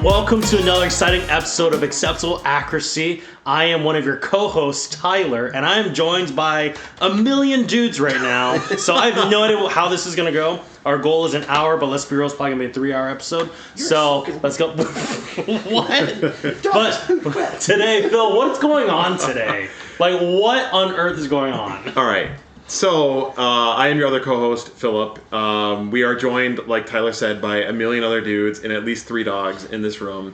Welcome to another exciting episode of Acceptable Accuracy. I am one of your co-hosts, Tyler, and I am joined by a million dudes right now. So I have no idea how this is going to go. Our goal is an hour, but let's be real, it's probably going to be a 3-hour episode. Let's go. What? But today, Phil, what's going on today? Like, what on earth is going on? All right. So, I am your other co-host, Philip. We are joined, like Tyler said, by a million other dudes and at least 3 dogs in this room.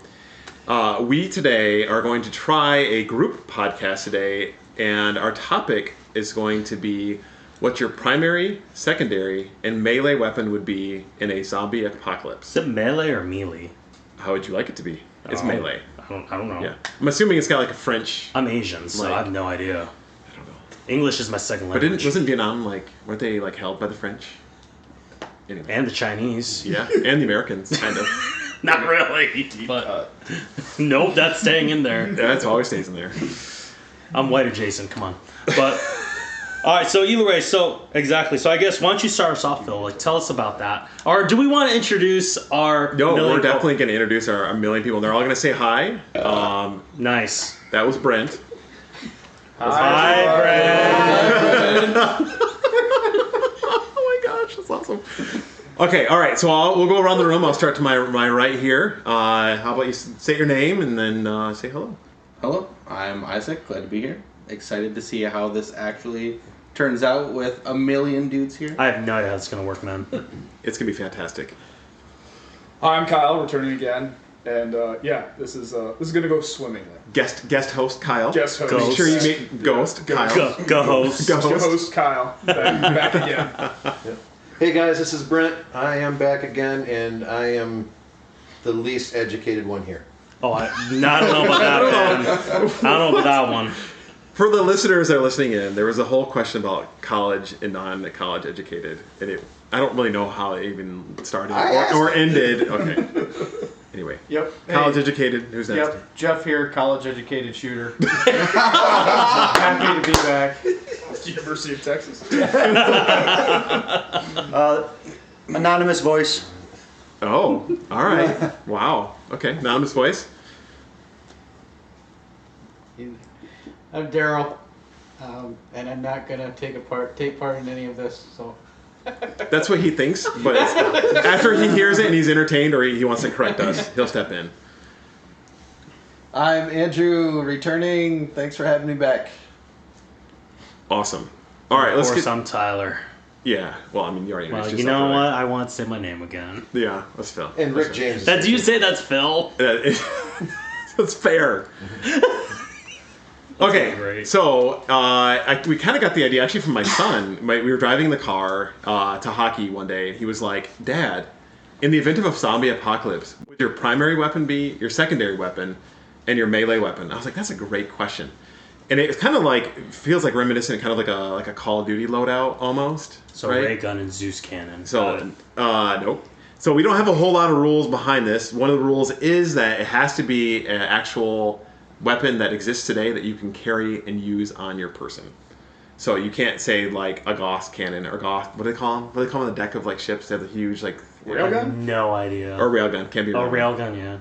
We today are going to try a group podcast today, and our topic is going to be what your primary, secondary, and melee weapon would be in a zombie apocalypse. Is it melee or melee? How would you like it to be? It's melee. I don't know. Yeah. I'm assuming it's got like a French... I'm Asian, so I have no idea. English is my second But language. wasn't Vietnam, weren't they, held by the French? Anyway. And the Chinese. Yeah, and the Americans, kind of. Not really, but... Nope, that's staying in there. Yeah, it always stays in there. I'm white adjacent, come on. But, alright, so either way, exactly. So I guess, why don't you start us off, Phil? Tell us about that. Or do we want to introduce our... No, we're definitely going to introduce our million people. They're all going to say hi. Nice. That was Brent. Hi, Brent. Oh my gosh, that's awesome. Okay, all right. So we'll go around the room. I'll start to my right here. How about you say your name and then say hello? Hello, I'm Isaac. Glad to be here. Excited to see how this actually turns out with a million dudes here. I have no idea how it's going to work, man. It's going to be fantastic. Hi, I'm Kyle, returning again. And this is going to go swimmingly. Guest host Kyle. Guest host. Make sure you make Ghost Kyle. Go host. Go host. Host Kyle. Back again. Hey guys, this is Brent. I am back again, and I am the least educated one here. Oh, I don't know about that, man. I don't know about that one. For the listeners that are listening in, there was a whole question about college and non-college educated, and I don't really know how it even started or ended. Okay. Anyway. Yep. College educated. Who's next? Yep. Jeff here, college educated shooter. Happy to be back. University of Texas. Anonymous voice. Oh, all right. Wow. Okay. Anonymous voice. I'm Daryl, and I'm not gonna take part in any of this. So That's what he thinks, but after he hears it and he's entertained or he wants to correct us, he'll step in. I'm Andrew, returning. Thanks for having me back. Awesome. All right, let's Of get. course, I'm Tyler. Yeah. Well, I mean, you already Well, introduced you yourself. know what? Right? I want to say my name again. Yeah. That's Phil. And Rick James. Did you say that's Phil? That's fair. Okay, Great. so we kind of got the idea actually from my son. We were driving in the car to hockey one day, and he was like, "Dad, in the event of a zombie apocalypse, would your primary weapon be your secondary weapon and your melee weapon?" I was like, "That's a great question," and it kind of feels like reminiscent, kind of like a Call of Duty loadout almost. So right? ray gun and Zeus cannon. So nope. So we don't have a whole lot of rules behind this. One of the rules is that it has to be an actual weapon that exists today that you can carry and use on your person. So you can't say like a Gauss cannon or Gauss. What do they call them? What do they call them on the deck of ships? They have the huge Railgun? No idea. or railgun. Can't be. Oh, railgun, yeah.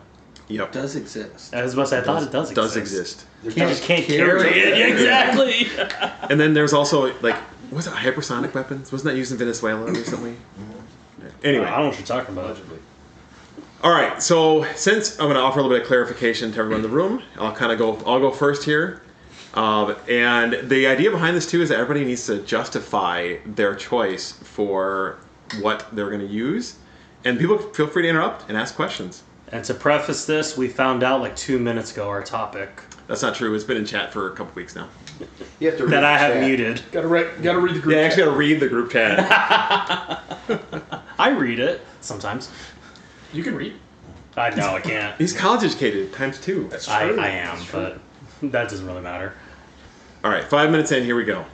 Yep. Does exist. I was about to say, I thought it does exist. Does exist. You just can't carry it. Yeah, exactly. And then there's also was it hypersonic weapons? Wasn't that used in Venezuela recently? Anyway. I don't know what you're talking about. All right, so since I'm going to offer a little bit of clarification to everyone in the room, I'll go first here. And the idea behind this too is that everybody needs to justify their choice for what they're going to use. And people feel free to interrupt and ask questions. And to preface this, we found out 2 minutes ago our topic. That's not true. It's been in chat for a couple weeks now. You have to read That I the have chat. muted. Gotta read the group. Yeah, I actually got to read the group chat. I read it sometimes. You can read. I know I can't. He's college educated times 2. That's I true. am, but that doesn't really matter. All right, 5 minutes in, here we go.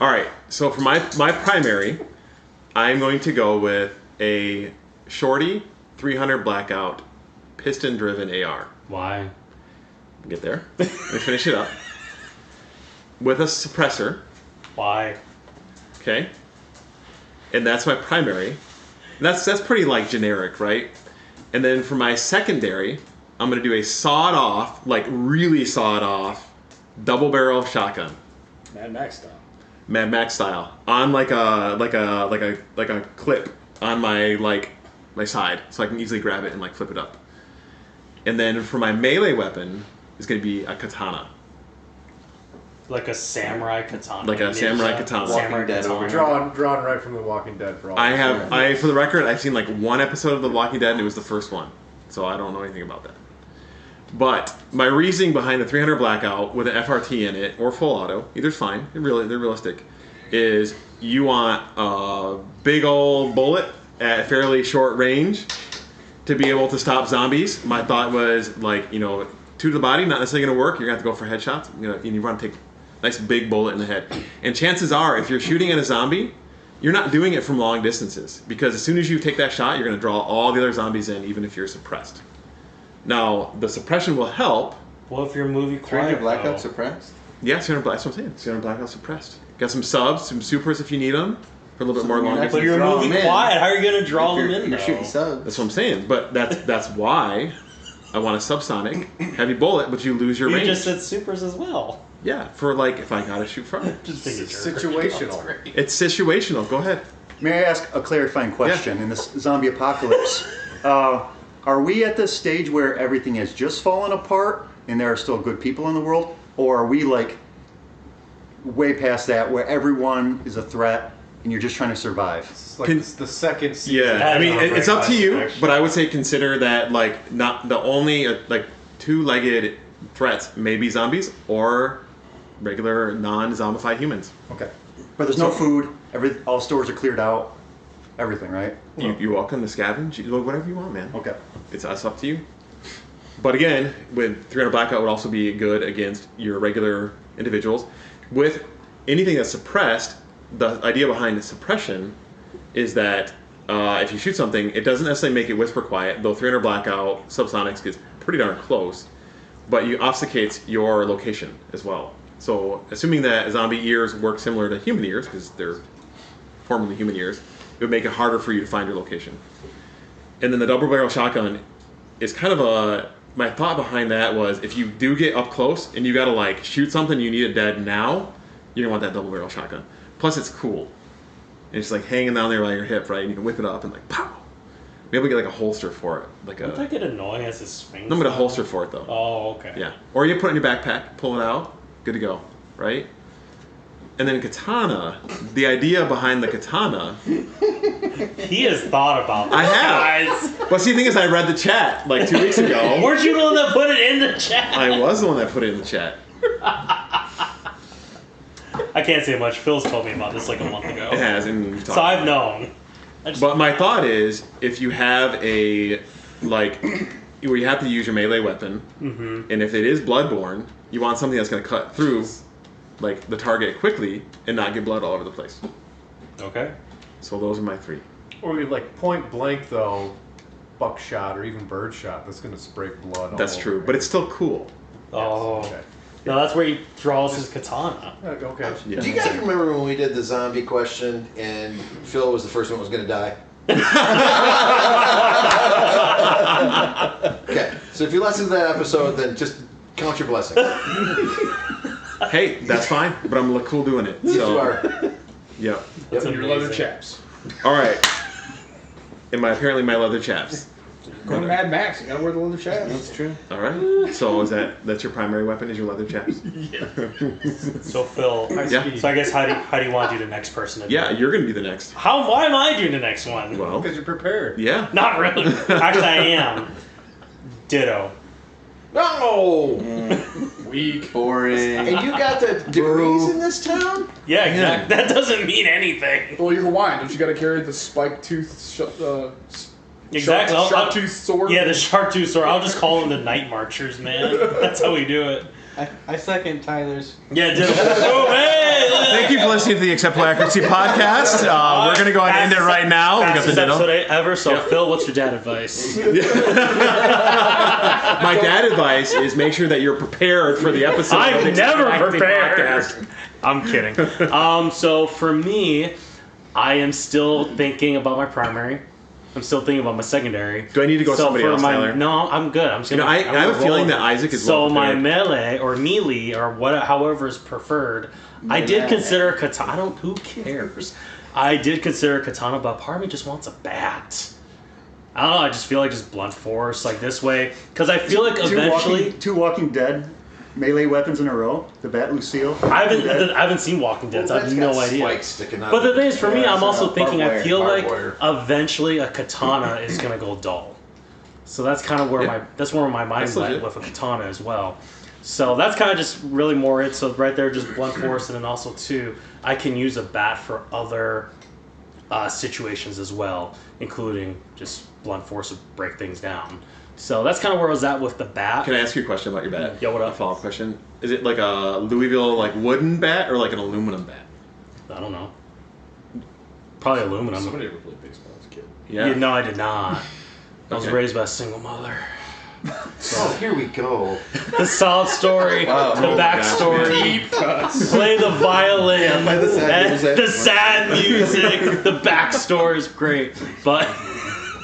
All right, so for my primary, I'm going to go with a Shorty 300 Blackout piston-driven AR. Why? Get there. Let me finish it up. With a suppressor, Why? okay? And that's my primary. And that's pretty generic, right? And then for my secondary, I'm going to do a sawed-off, like really sawed-off, double-barrel shotgun. Mad Max style. Mad Max style, on like a clip on my side, so I can easily grab it and like flip it up. And then for my melee weapon is going to be a katana, Like a samurai katana. like a samurai katana. Samurai Dead katana. over here. Drawn right from The Walking Dead for all. For the record, I've seen like one episode of The Walking Dead, and it was the first one, so I don't know anything about that. But my reasoning behind the 300 Blackout with an FRT in it, or full auto, either's fine, they're realistic, is you want a big old bullet at fairly short range to be able to stop zombies. My thought was, like, two to the body, not necessarily going to work. You're going to have to go for headshots. And you want to take a nice big bullet in the head. And chances are, if you're shooting at a zombie, you're not doing it from long distances. Because as soon as you take that shot, you're going to draw all the other zombies in, even if you're suppressed. Now, the suppression will help. What if your movie 300 quiet? Blackout though? suppressed? Yeah, 300 Blackout, that's what I'm saying. 300 Blackout suppressed. Got some subs, some supers if you need them, for a little bit more you're long not distance. But your Draw movie them in. quiet. How are you gonna draw If them you're, in? you're though? shooting subs. That's what I'm saying. But that's why I want a subsonic heavy bullet, but you lose your You range. just said supers as well. Yeah, for like if I gotta shoot from it. Just being a jerk. Situational. It's situational. Go ahead. May I ask a clarifying question? In this zombie apocalypse, are we at this stage where everything has just fallen apart and there are still good people in the world? Or are we like way past that where everyone is a threat and you're just trying to survive? It's like the second season. Yeah, I mean That's it's up to you, actually. but I would say consider that like not the only like two-legged threats may be zombies or regular non-zombified humans. Okay. But there's no food. All stores are cleared out. Everything, right? You're welcome to scavenge, whatever you want, man. Okay. It's up to you. But again, with 300 Blackout would also be good against your regular individuals. With anything that's suppressed, the idea behind the suppression is that if you shoot something, it doesn't necessarily make it whisper quiet, though 300 Blackout subsonics gets pretty darn close, but you obfuscates your location as well. So assuming that zombie ears work similar to human ears, because they're formerly human ears, it would make it harder for you to find your location. And then the double barrel shotgun is kind of my thought behind that was if you do get up close and you gotta like shoot something you need it dead now, you're gonna want that double barrel shotgun. Plus it's cool. And it's like hanging down there by your hip, right? And you can whip it up and like pow. Maybe we get like a holster for it. Wouldn't that get annoying as it swings? No, but a holster for it though. Oh, okay. Yeah. Or you put it in your backpack, pull it out, good to go, right? And then katana, the idea behind the katana. He has thought about this. I have. Guys. But see, the thing is, I read the chat like 2 weeks ago. Weren't you the one that put it in the chat? I was the one that put it in the chat. I can't say much. Phil's told me about this like a month ago. It has, and we've talked So I've known. But my thought is, if you have a, like, where you have to use your melee weapon, and if it is bloodborne, you want something that's going to cut through, like, the target quickly and not get blood all over the place. Okay. So those are my three. Or like point blank though, buckshot or even birdshot. That's gonna spray blood. That's all true, over but it. it's still cool. Oh. Okay. No, that's where he draws his katana. Okay. Yeah. Do you guys remember when we did the zombie question and Phil was the first one that was gonna die? Okay, so if you listen to that episode, then just count your blessings. Hey, that's fine, but I'm look cool doing it. Yes, So, you are. yeah. That's And your amazing. leather chaps. All right. And apparently my leather chaps. Go to Mad Max. You gotta wear the leather chaps. That's true. All right. So that's your primary weapon? Is your leather chaps? So Phil. Yeah. So I guess how do you want to do the next person? To do Yeah, it? you're gonna be the next. Why am I doing the next one? Well, Because you're prepared. yeah. Not really. Actually, I am. Ditto. No! Weak. Boring. And you got the degrees in this town? Yeah, exactly. That doesn't mean anything. Well, you're Hawaiian. Don't you gotta carry the spike tooth, Exactly. sharp tooth sword? Yeah, the sharp tooth sword. I'll just call them the night marchers, man. That's how we do it. I second Tyler's. Yeah, ditto. Oh, hey! Look at Thank you for listening to the Acceptable Accuracy podcast. We're going to go ahead and end it right now. We got the Fastest episode ditto. ever. So, Phil, what's your dad advice? My dad advice is make sure that you're prepared for the episode. of I'm the never Acceptable Accuracy prepared. I'm kidding. So for me, I am still thinking about my primary. I'm still thinking about my secondary. Do I need to go with somebody else, Tyler? No, I'm good. I'm just gonna. I have a feeling that Isaac is so well my prepared. melee or melee or however is preferred. I did consider katana. Who cares? I did consider katana, but part of me just wants a bat. I don't know. I just feel like just blunt force like this way because I feel like eventually two Walking Dead melee weapons in a row. The Bat Lucille. I haven't seen Walking Dead, so I have no idea. Spikes sticking out. But the thing is, for me, I'm also thinking. I feel barbed like wire. eventually a katana is gonna go dull. So that's kind of where my mind That's went legit. with a katana as well. So that's kind of just really more it. So right there, just blunt force, and then also too, I can use a bat for other situations as well, including just blunt force to break things down. So that's kind of where I was at with the bat. Can I ask you a question about your bat? Yeah, what up? A follow-up question. Is it like a Louisville like wooden bat or like an aluminum bat? I don't know. Probably aluminum. Somebody ever played baseball as a kid? Yeah, no, I did not. I was Okay. raised by a single mother. Oh, here we go. The solid story, Wow. the Oh my gosh, backstory, Deep cuts. play the violin, play the sad and music. the sad music, the backstory is great. But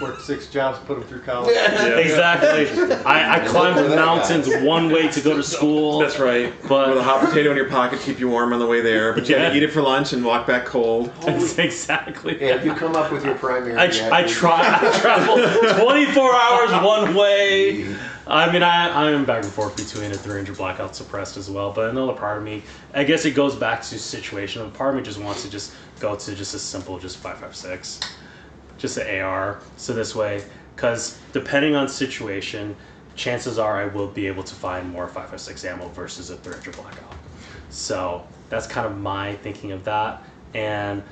Worked 6 jobs, put them through college. exactly, I climbed the mountains one way to go to school. That's right. But- with a hot potato in your pocket, keep you warm on the way there. But you had to Yeah. eat it for lunch and walk back cold. Exactly. Yeah, if you come up with your primary. I traveled 24 hours one way. I mean, I am back and forth between a 300 blackout suppressed as well, but another part of me, I guess it goes back to situation. A part of me just wants to just go to just a simple, just 5.56, just an AR. So this way, because depending on situation, chances are I will be able to find more 5.56 ammo versus a 300 blackout. So that's kind of my thinking of that, and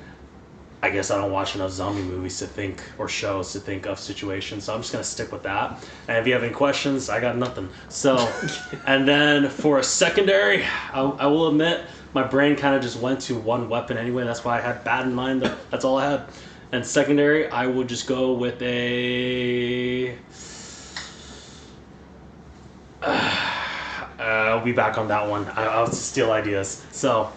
I guess I don't watch enough zombie movies to think, or shows to think of situations, so I'm just gonna stick with that. And if you have any questions, I got nothing. So, and then for a secondary, I will admit my brain kind of just went to one weapon anyway. That's why I had bat in mind. That's all I had. And secondary, I will just go with a. I'll be back on that one. I'll steal ideas. So.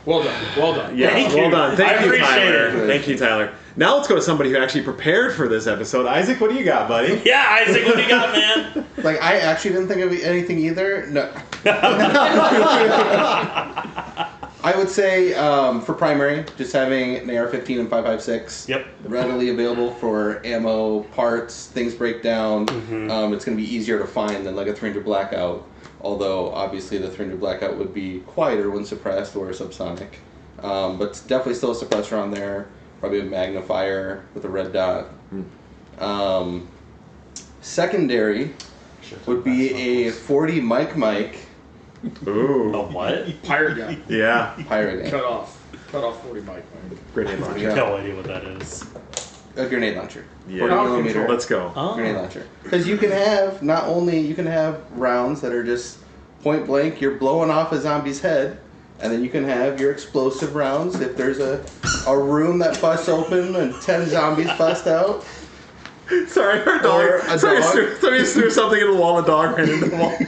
Well done. Well done. Yeah, Thank well you. done. Thank I you, appreciate Tyler. it. Thank you, Tyler. Now let's go to somebody who actually prepared for this episode. Isaac, what do you got, buddy? Yeah, Isaac, what do you got, man? Like, I actually didn't think of anything either. No. I would say for primary, just having an AR-15 and 5.56 Yep. readily available for ammo, parts, things break down. Mm-hmm. It's going to be easier to find than like a 300 blackout. Although obviously the 300 blackout would be quieter when suppressed or subsonic. But it's definitely still a suppressor on there. Probably a magnifier with a red dot. Secondary would be a 40 mic Ooh. A what? Pirate gun. Yeah. pirate. Cut off 40 mic. Grenade launcher. Yeah. No idea what that is. A grenade launcher. Yeah. 40 millimeter. Let's go. Oh. Grenade launcher. Because you can have, not only, you can have rounds that are just point blank, you're blowing off a zombie's head, and then you can have your explosive rounds if there's a room that busts open and 10 zombies bust out. Sorry, our Or dog. a Somebody dog. just threw something in the wall. The dog ran into the wall.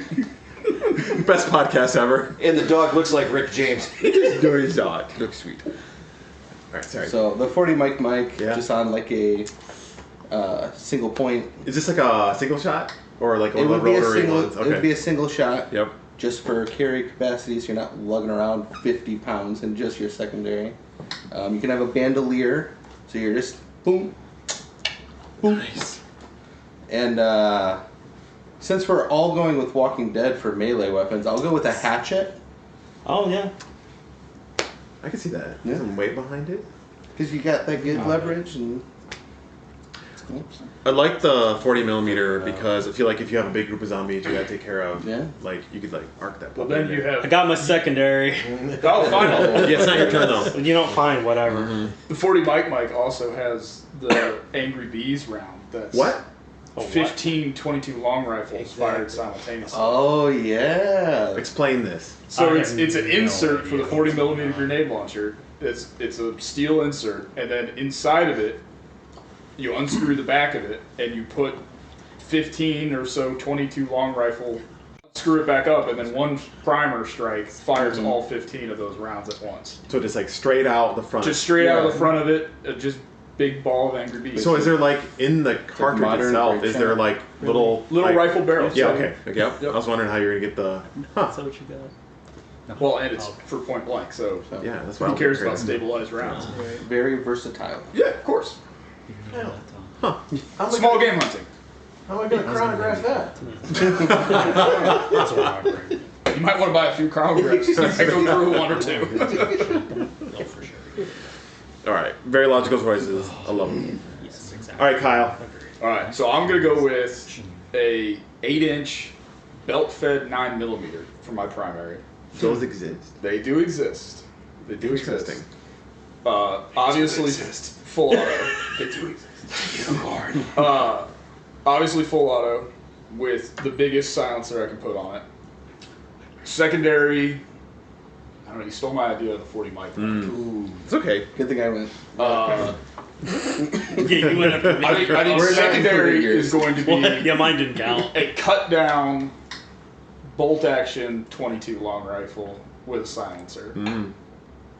Best podcast ever. And the dog looks like Rick James. Dory's dog. Looks sweet. All right, sorry. So the 40 mic Yeah. just on like a single point. Is this like a single shot or like It one of would the be a rotary single. ones? It would be a single shot. Yep. Just for carry capacity, so you're not lugging around 50 pounds in just your secondary. You can have a bandolier, so you're just boom, boom. Nice. And since we're all going with Walking Dead for melee weapons, I'll go with a hatchet, Oh yeah. I can see that. Yeah. Some weight behind it. because you got that good leverage and. Oops. I like the 40 millimeter because I feel like if you have a big group of zombies you gotta take care of, Yeah. like you could like arc that. Well, puppy then in you there. I have. got my secondary. Oh, final. Yeah, it's not your turn though. You don't find whatever. The 40 mic also has the Angry Bees round. That's What? Oh, what? 15 22 long rifles fired simultaneously. Oh yeah. Explain this. So I it's have an no insert for idea. the 40 millimeter grenade launcher. It's a steel insert, and then inside of it, you unscrew the back of it, and you put 15 or so 22 long rifle screw it back up, and then one primer strike fires all 15 of those rounds at once. So just like straight out the front. Just straight out of the front of it, just big ball of Angry Beast. So is there like in the cartridge modern itself? break Is there like little like, rifle barrels? Yeah. So- Okay. Yep. I was wondering how you're gonna get the. Is that what you got? Well, and it's for point blank, so Yeah, that's what who I cares was about curious. stabilized rounds? Very versatile. Yeah, of course. How am I Small gonna- game hunting. How am I going to chronograph that? That's what I agree. You might want to buy a few chronographs. I go through one or two. No, for sure. All right. Very logical choices. I love them. Yes, exactly. All right, Kyle. All right, so I'm gonna go with a 8-inch belt-fed 9mm for my primary. Those exist. They do exist. They do Interesting. exist. Obviously, full auto. They do exist. Obviously, full auto with the biggest silencer I can put on it. Secondary. I don't know. You stole my idea of the 40 mic. Ooh. It's okay. Good thing I went. Yeah, you went after me. I think We're not secondary including is going to be What? Yeah, mine didn't count. a cut down bolt action 22 long rifle with a silencer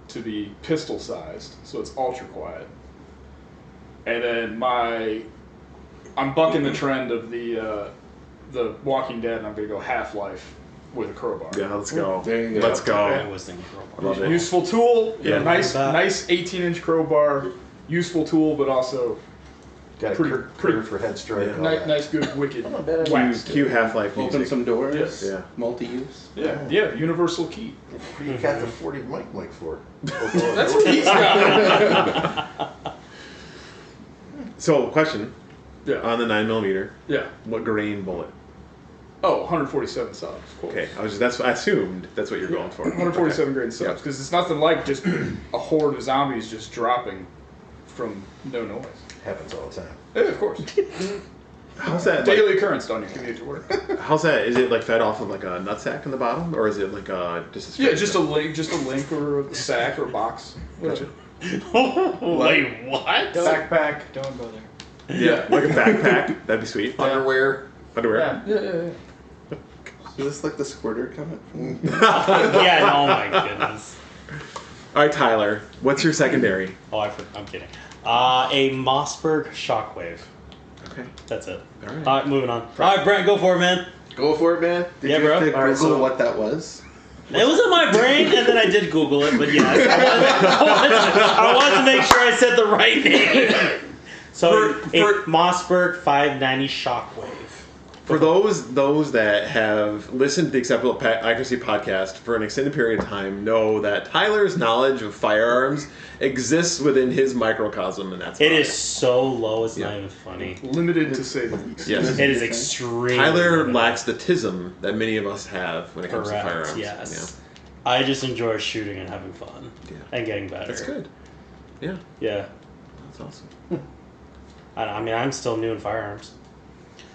to be pistol sized, so it's ultra quiet. And then I'm bucking the trend of the Walking Dead, and I'm gonna go Half-Life with a crowbar. Yeah. Let's go. There you go. Let's I go. was thinking I love it. Useful tool, Yeah. nice Like that. nice 18-inch crowbar, useful tool, but also Got a Pretty- curve for head strike. and all that. nice, good, wicked Not a bad idea. wax. Cue Half-Life Open music. some doors. Yes. Yeah. Multi-use. Yeah, universal key. You got the 40 mic for. That's what he's got. So, question Yeah, on the 9mm. yeah. What grain bullet? Oh, 147 subs, of course. Okay. I assumed that's what you're going for. 147 grade subs, Yeah. because it's nothing like just a horde of zombies just dropping from no noise. Happens all the time. Yeah, of course. How's that? Like, Daily occurrence on your commute to work. how's that? Is it like fed off of like a nutsack in the bottom, or is it like just a straight Yeah, just a link or a sack or a box. Gotcha. Wait, what? Backpack. Don't go there. Yeah, like a backpack. That'd be sweet. Underwear. Underwear. Yeah. Yeah. Is this like the squirter comment from Yeah, no, oh my goodness. All right, Tyler. What's your secondary? Oh, I'm kidding. A Mossberg Shockwave. Okay. That's it. All right. All right, moving on. All right, Brent, go for it, man. Go for it, man. Did Yeah, you bro. have to All right, Google so- what that was? It was in my brain, and then I did Google it, but yes, I wanted to make sure I said the right name. So, a Mossberg 590 Shockwave. For those that have listened to the Acceptable Accuracy podcast for an extended period of time, know that Tyler's knowledge of firearms exists within his microcosm, and that's It about is so low, it's not Yeah. even funny. Limited to say the least. Yes. It is extremely Tyler limited. lacks the tism that many of us have when it comes to Correct, firearms. yes. I just enjoy shooting and having fun. Yeah. And getting better. That's good. Yeah, Yeah. that's awesome. I mean, I'm still new in firearms.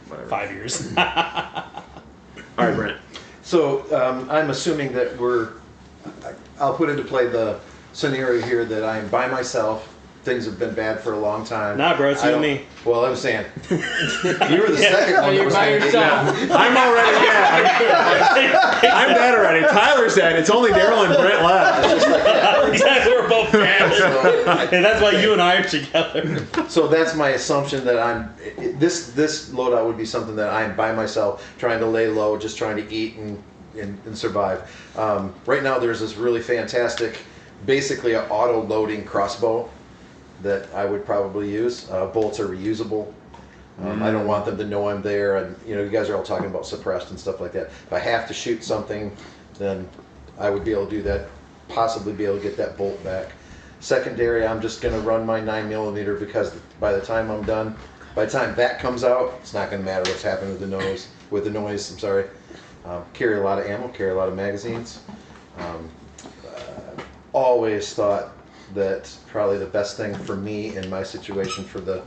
Whatever. 5 years. All right, Brent. So I'm assuming that I'll put into play the scenario here that I'm by myself. Things have been bad for a long time. Nah, bro, it's I you and don't- me. Well, I'm saying you were the second one. that You're was by saying, yourself. I'm already. Yeah, I'm dead already. Tyler's dead. It's only Daryl and Brent left. Exactly, we're both dead. And that's why you and I are together. So that's my assumption that this loadout would be something that I'm by myself, trying to lay low, just trying to eat and survive. Right now, there's this really fantastic, basically an auto loading crossbow that I would probably use. Bolts are reusable. I don't want them to know I'm there, and you guys are all talking about suppressed and stuff like that. If I have to shoot something, then I would be able to do that. Possibly be able to get that bolt back. Secondary, I'm just going to run my 9mm because by the time I'm done, by the time that comes out, it's not going to matter what's happening with the noise. I'm sorry. Carry a lot of ammo, carry a lot of magazines. Always thought that probably the best thing for me in my situation for the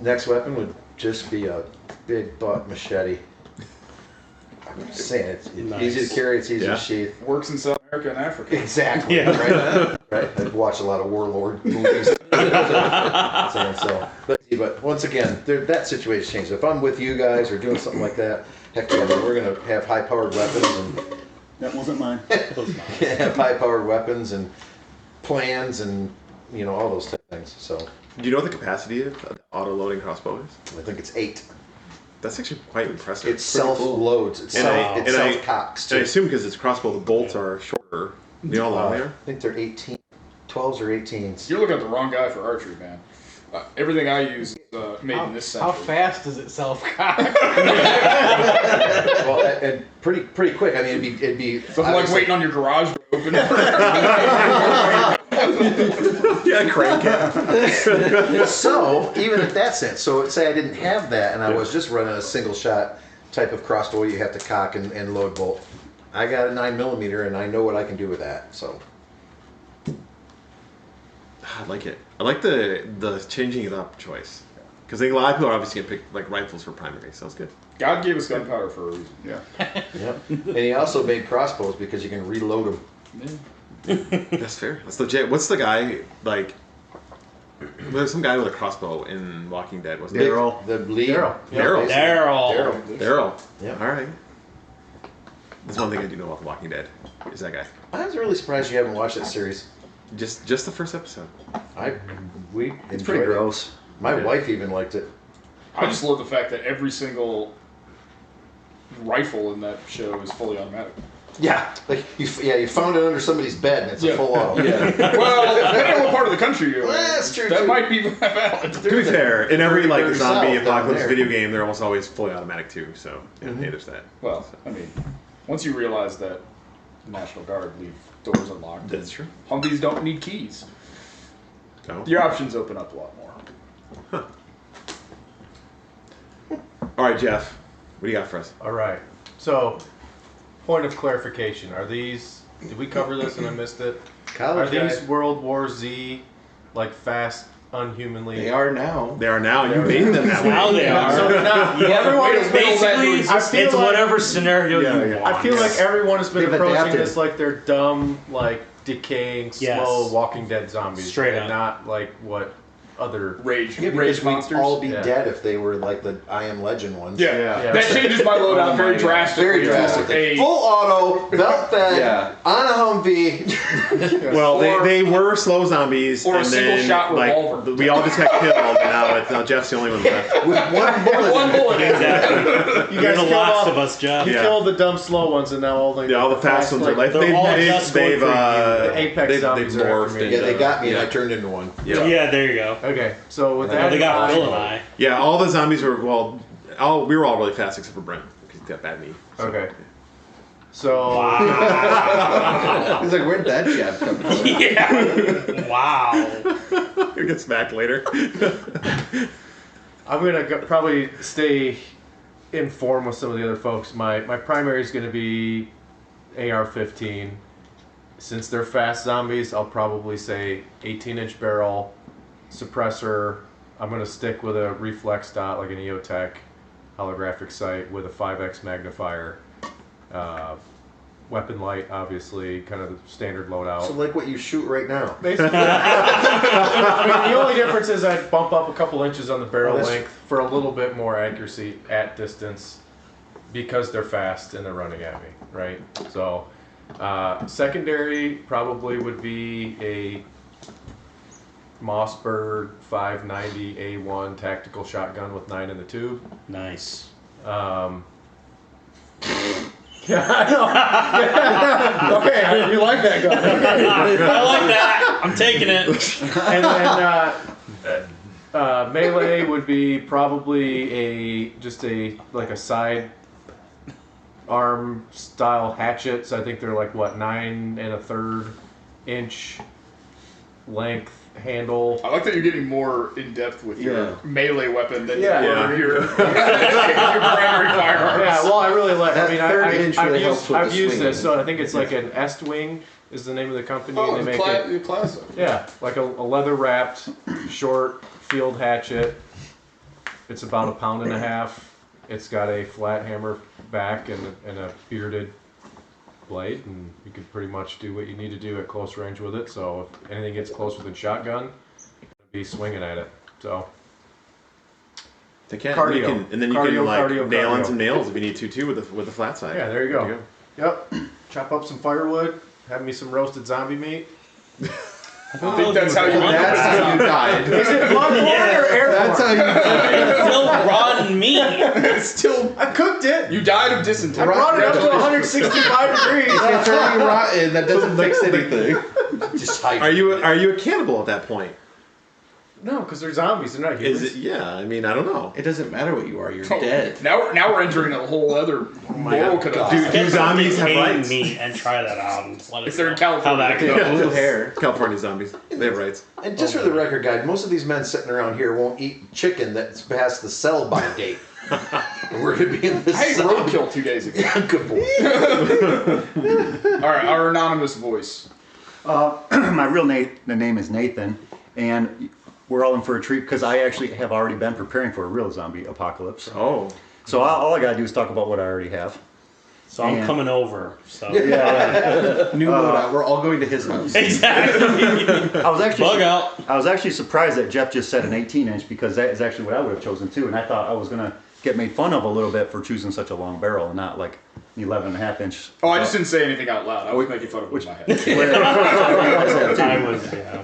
next weapon would just be a big butt machete. I'm just saying, it's Nice. easy to carry, it's easy Yeah. to sheath. Works in South America and Africa. Exactly. Yeah. Right. I've watched a lot of warlord movies. But once again, that situation changes. If I'm with you guys or doing something like that, Heck, yeah, we're gonna have high-powered weapons and That wasn't mine. have high-powered weapons and plans and all those type of things. So Do you know what the capacity of the auto-loading crossbow is? I think it's 8. That's actually quite impressive. It self-loads. It And I- self-cocks And I too. assume because it's crossbow, the bolts are shorter. You know how long they I are? think they're 18, 12s or 18s. You're looking at the wrong guy for archery, man. Everything I use is made in this How century. fast does it self-cock? Well, and pretty quick. I mean, it'd be Something like obviously- waiting on your garage to open. Yeah, crank it. So, even at that sense, so say I didn't have that and I was just running a single shot type of crossbow you have to cock and load bolt. I got a 9mm and I know what I can do with that. So, I like it. I like the changing it up choice. Because I think a lot of people are obviously going to pick like rifles for primary, so it's good. God gave us gunpowder for a reason. Yeah. yep. And he also made crossbows because you can reload them. That's fair. That's legit. What's the guy, like... There's some guy with a crossbow in Walking Dead, wasn't there? Daryl. The lead. Daryl. basically. Daryl. Daryl. Yeah. All right. That's one thing I do know about The Walking Dead, is that guy. I was really surprised you haven't watched that series. Just the first episode. We It's pretty enjoyed it. gross. My wife even liked it. I just love the fact that every single rifle in that show is fully automatic. Yeah, like you found it under somebody's bed and it's a full auto. Well, depending on what part of the country you're in, That's true, that too. might be valid. To be fair, in every like Dirty zombie South down apocalypse there. video game, they're almost always fully automatic too. So yeah, hey, there's that. Well, I mean, once you realize that the National Guard leave doors unlocked, That's true. Humvees don't need keys. No. Your options open up a lot more. All right, Jeff. What do you got for us? All right. So, point of clarification: are these? Did we cover this and I missed it? Are College these guy. World War Z, like fast, unhumanly? They are now. They are now. You made them that way. Now they are. So they're not. Everyone has been Basically, I feel it's like- whatever scenario you want. I feel like everyone has been They've approaching adapted. this like they're dumb, like decaying, Yes. slow Walking Dead zombies, Straight and up. not like what other. Rage, Yeah, rage because we'd monsters. all be Yeah. dead if they were like the I Am Legend ones. Yeah. Yeah. That changes my loadout Oh very my God. drastically. Very drastically. A- Full auto, belt fed, Yeah. on a Humvee. Well, Or- they were slow zombies, or a and single then shot like revolver. we all just got killed. And now Jeff's the only one left. With one bullet. One bullet. Exactly. You You're guys the killed last all- of us, Jeff. You Yeah. killed the dumb slow ones, and now all Yeah, all the fast ones are like they're all just going they've for you. The Apex they've zombies are morphed. after me. into- Yeah, they got me and yeah. I turned into one. Yeah. Yeah, there you go. Okay, so with Well, that, they got in Phil and mind- I. Yeah, all the zombies were we were all really fast except for Brent because he's got bad knee. So. Okay. So He's like, where'd that jab come from? Yeah. Wow. He'll get smacked later. I'm gonna probably stay informed with some of the other folks. My primary is gonna be AR-15. Since they're fast zombies, I'll probably say 18-inch barrel, suppressor. I'm gonna stick with a reflex dot like an EOTech holographic sight with a 5x magnifier. Weapon light, obviously, kind of the standard loadout. So like what you shoot right now. Basically, I mean, the only difference is I bump up a couple inches on the barrel Oh, that's- length for a little bit more accuracy at distance because they're fast and they're running at me, right? So, secondary probably would be a Mossberg 590 A1 tactical shotgun with 9 in the tube. Nice. Yeah, I know. Okay, you like that gun. Okay. I like that. I'm taking it. And then melee would be probably just a side arm style hatchet. So I think they're like 9 1/3 inch length handle. I like that you're getting more in depth with your melee weapon than Yeah. your primary firearms. Yeah, well, I really like. That I mean, third inch I've really used, helps with I've the used swinging. this, so I think it's like an Estwing is the name of the company. Oh, and they it's make it. classic. Yeah, like a leather wrapped short field hatchet. It's about 1.5 pounds. It's got a flat hammer back and a bearded blade, and you can pretty much do what you need to do at close range with it. So if anything gets closer than shotgun, be swinging at it. So They can. Cardio. And then you Cardio, can like cardio, nail in cardio. some nails if you need to too with the flat side. Yeah, there you Good go. to Yep. Chop up some firewood. Have me some roasted zombie meat. I think that's how you That's how you died. Is it bloodborne or airborne? That's how you died. Still rotten meat. It's still. I cooked it. You died of I dysentery. brought it up to 165 degrees. It's turning rotten. That doesn't fix anything. Just hide. Are you a cannibal at that point? No, because they're zombies. They're not humans. Is it? Yeah. I mean, I don't know. It doesn't matter what you are. You're Oh, dead. Now we're entering a whole other moral conundrum. Do zombies have rights? meat and try that out. And let If us they're know in California, how that they goes. don't. Blue hair. California zombies. They have rights. And just for the record, guys, most of these men sitting around here won't eat chicken that's past the sell-by date. And we're gonna be in this. I ate roadkill 2 days ago. Good boy. All right, our anonymous voice. My real name is Nathan, and we're all in for a treat because I actually have already been preparing for a real zombie apocalypse. Oh. So all I gotta do is talk about what I already have. So I'm And- coming over. So New loadout. We're all going to his house. exactly. I was actually Bug out. I was actually surprised that Jeff just said an 18-inch because that is actually what I would have chosen too, and I thought I was gonna get made fun of a little bit for choosing such a long barrel and not like an 11.5-inch. Oh, I just didn't say anything out loud. I was making fun of it in my head. I was, yeah.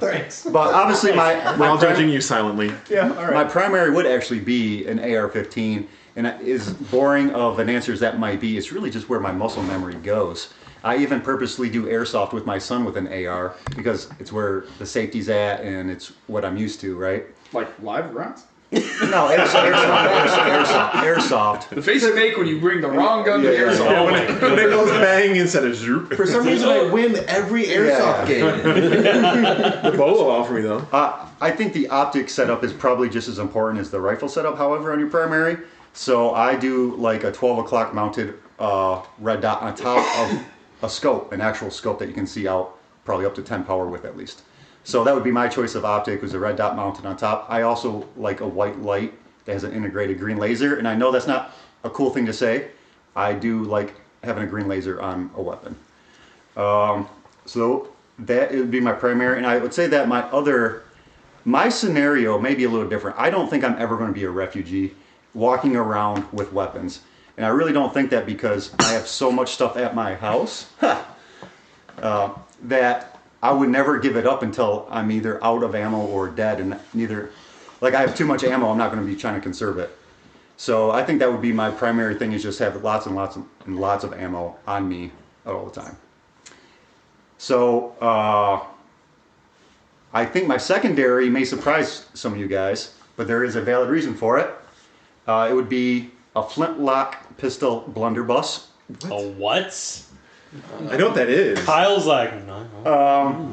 But obviously We're all judging you silently. Yeah, all right. my primary would actually be an AR-15, and as boring of an answer as that might be, it's really just where my muscle memory goes. I even purposely do airsoft with my son with an AR because it's where the safety's at and it's what I'm used to, right? Like live rounds? No, airsoft. The face you make when you bring the wrong gun to the Yeah, yeah, airsoft. yeah. When it goes bang instead of zoop. For some reason, I win every airsoft game. The bow will allow for me though. I think the optic setup is probably just as important as the rifle setup, however, on your primary. So I do like a 12 o'clock mounted red dot on top of a scope, an actual scope that you can see out probably up to 10 power with at least. So that would be my choice of optic, was a red dot mounted on top. I also like a white light that has an integrated green laser, and I know that's not a cool thing to say. I do like having a green laser on a weapon. So that would be my primary, and I would say that my scenario may be a little different. I don't think I'm ever going to be a refugee walking around with weapons. And I really don't think that because I have so much stuff at my house that I would never give it up until I'm either out of ammo or dead. And neither, like I have too much ammo, I'm not going to be trying to conserve it. So I think that would be my primary thing, is just have lots and lots and lots of ammo on me all the time. So I think my secondary may surprise some of you guys, but there is a valid reason for it. It would be a flintlock pistol blunderbuss. A what? I know what that is. Kyle's like, no.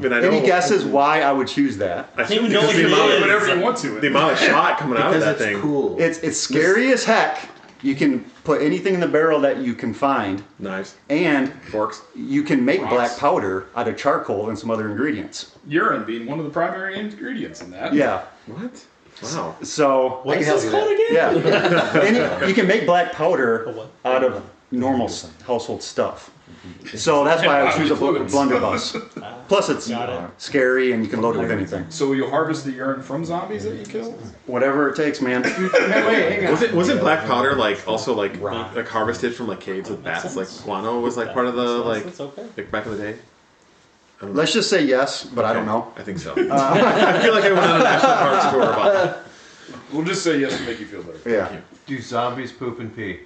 But I know, Any guesses why I would choose that? I I don't even know because what the it amount is. of Whatever you want to. the amount of shot coming out of Because that it's thing. cool. It's scary as heck. You can put anything in the barrel that you can find, Knives, and forks. you can make Rocks. black powder out of charcoal and some other ingredients. Urine being one of the primary ingredients in that. Yeah. What? Wow. So What is help this you called there. again? yeah, and you can make black powder what? out of normal household stuff. So that's why I would choose a blunderbuss. Plus, it's Got it. scary and you can load it with anything. So will you harvest the urine from zombies that you kill? Whatever it takes, man. Hey, wait, hang on. Wasn't black powder like also like harvested from like caves with bats? Like guano was like part of the like That's okay. back in the day. Let's just say yes, but I don't know. I think so. I feel like I went on a national parks tour about that. We'll just say yes to make you feel better. Yeah. Do zombies poop and pee?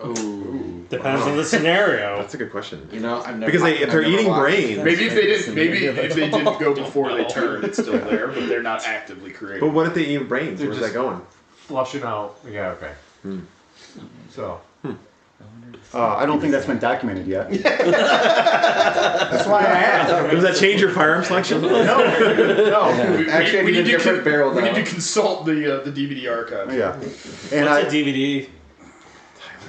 Depends on the scenario. That's a good question. You know, I've never, Because if they're eating brains. Maybe if they didn't go before they turned, it's still there, but they're not actively creating. But what if they eat brains? They're Where's just- that going? Flushing out. Yeah, okay. So. I don't think that's been documented yet. That's why I asked. Does that change your firearm selection? No. Actually, I need a different barrel We now. need to consult the DVD archive. Yeah. And What's a DVD?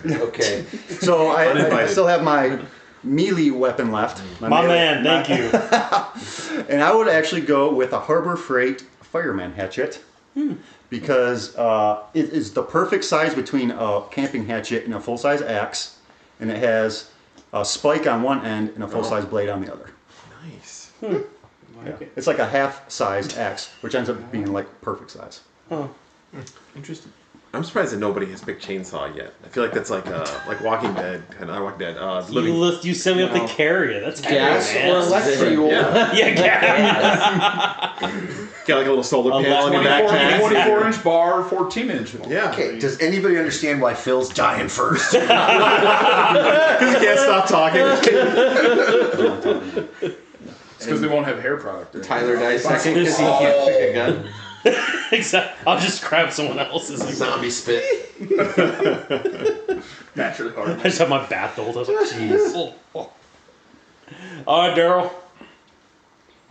Okay. so I Uninvited. still have my melee weapon left. My man, thank you. And I would actually go with a Harbor Freight Fireman hatchet because it is the perfect size between a camping hatchet and a full-size axe, and it has a spike on one end and a full-size blade on the other. Nice. Yeah. It's like a half-size axe, which ends up being like perfect size. Interesting. I'm surprised that nobody has picked chainsaw yet. I feel like that's like Walking Dead, kind of. Walking Dead. You sent me up to carry it. That's Gas scary, or man. electric? Yeah. Yeah, gas. Got like a little solar panel in your backpack. 24-inch bar, 14-inch. Yeah. Okay, does anybody understand why Phil's dying first? Because he can't stop talking. It's because they won't have hair product. Right? Tyler dies second because he can't pick a gun. Exactly. I'll just grab someone else's. Zombie spit. Naturally hard. I just have my bat built up. Jeez. All right, Daryl.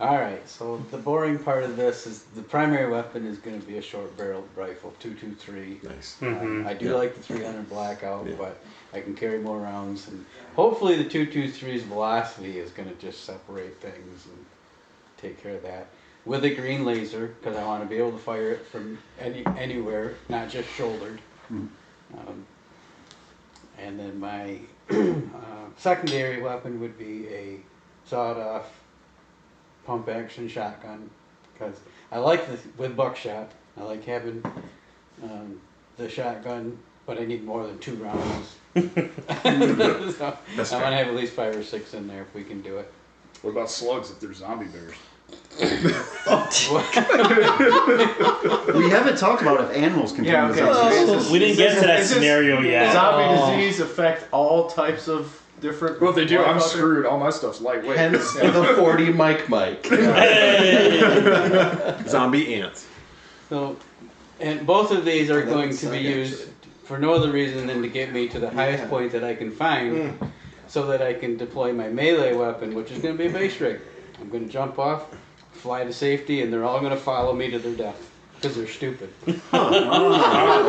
Alright, so the boring part of this is the primary weapon is going to be a short-barreled rifle, 223. Nice. I do like the 300 blackout, but I can carry more rounds. And hopefully the 223's velocity is going to just separate things and take care of that. With a green laser, because I want to be able to fire it from anywhere, not just shouldered. And then my secondary weapon would be a sawed-off pump-action shotgun, because I like this with buckshot. I like having the shotgun, but I need more than 2 rounds. So I want to have at least 5 or 6 in there if we can do it. What about slugs if they're zombie bears? We haven't talked about if animals can turn into zombies. We didn't get to that Is this scenario yet. Zombie disease affect all types of different. Well, if they do, I'm life out there? screwed. All my stuff's lightweight. Hence the 40 Mike. Zombie ants. So, and both of these are going to be used for no other reason than to get me to the highest point that I can find, so that I can deploy my melee weapon, which is going to be a base rig. I'm going to jump off, fly to safety, and they're all going to follow me to their death because they're stupid. The